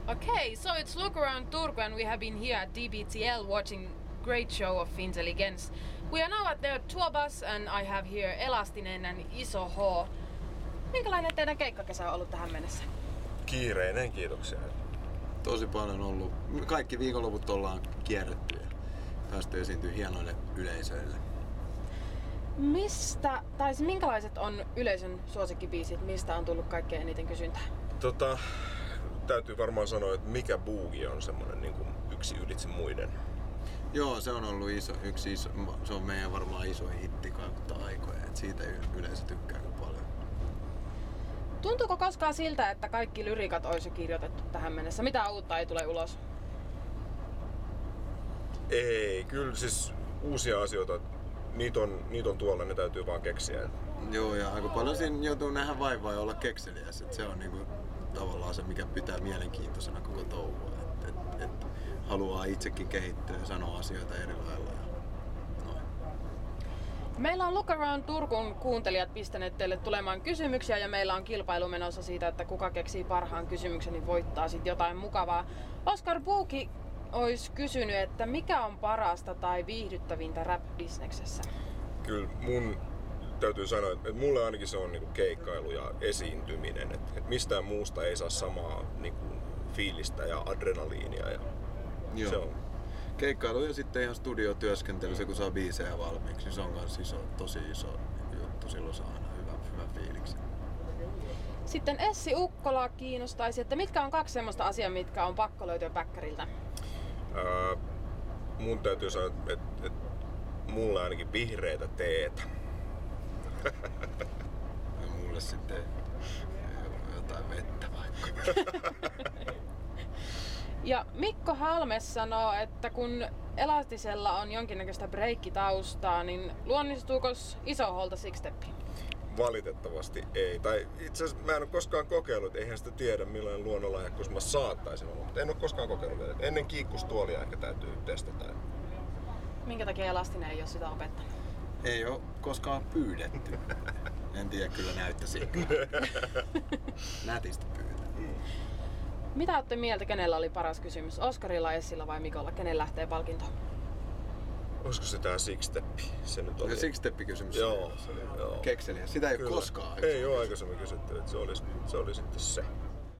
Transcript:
Okay, so it's Look Around Turku and we have been here at DBTL watching great show of Intelligence. We are now at the tour bus and I have here Elastinen and Iso H. Minkälainen teidän keikkakesä on ollut tähän mennessä? Kiireinen, kiitoksia. Tosi paljon ollut. Kaikki viikonloput ollaan kierretty ja päästy esiintyä hienoille yleisöille. Minkälaiset on yleisön suosikkibiisit? Mistä on tullut kaikkein eniten kysyntää? Täytyy varmaan sanoa, että Mikä Boogie on semmonen niin kuin yksi ylitse muiden. Joo, se on ollut se on meidän varmaan isoin hitti kautta aikoja, että siitä yleisö tykkää paljon. Tuntuuko koskaan siltä, että kaikki lyriikat olisi jo kirjoitettu tähän mennessä? Mitä uutta ei tule ulos? Ei, kyllä siis uusia asioita, niitä on tuolla, ne täytyy vaan keksiä. Joo, ja aika paljon siinä joutuu nähdä vaivaa ja olla kekseliäs, että se on niinku tavallaan se, mikä pitää mielenkiintoisena koko touhua. Et haluaa itsekin kehittyä ja sanoa asioita eri lailla. Meillä on Look Around Turkun kuuntelijat pistäneet teille tulemaan kysymyksiä ja meillä on kilpailu menossa siitä, että kuka keksii parhaan kysymyksen, niin voittaa sitten jotain mukavaa. Oskar Buuki olisi kysynyt, että mikä on parasta tai viihdyttävintä rap-bisneksessä? Kyllä mun täytyy sanoa, että mulle ainakin se on niinku keikkailu ja esiintyminen. Että mistään muusta ei saa samaa niinku fiilistä ja adrenaliinia. Ja se on. Keikkailu ja sitten ihan studiotyöskentely, se kun saa biisejä valmiiksi, niin se on myös tosi iso juttu. Silloin saa aina hyvä fiiliksi. Sitten Essi Ukkola kiinnostaisi, että mitkä on 2 semmoista asiaa, mitkä on pakko löytyä päkkäriltä? Mun täytyy sanoa, että mulla ainakin vihreitä teetä. Ja mulle sitten jotain vettä vaikka. Ja Mikko Halmes sanoo, että kun Elastisella on jonkinnäköistä breikkitaustaa, niin luonnistuuko Iso H:lta Six-Steppi? Valitettavasti ei. Tai itse asiassa mä en ole koskaan kokeillut, että eihän sitä tiedä millainen luonnonlahjakkuus mä saattaisin olla, mutta en ole koskaan kokeillut vielä. Ennen kiikkustuolia ehkä täytyy testata. Minkä takia Elastinen ei ole sitä opettanut? Ei ole koskaan pyydetty. En tiedä, kyllä näyttäisi. Nätistä pyydetty. Mitä olette mieltä, kenellä oli paras kysymys? Oskarilla, Essillä vai Mikolla? Kenen lähtee palkintoon? Olisiko se tää Six-Steppi? Se nyt oli. Se Six-Steppi-kysymys. Joo. Kekseliä. Sitä ei ole koskaan. Ei ole aikaisemmin kysytty, että se oli sitten se.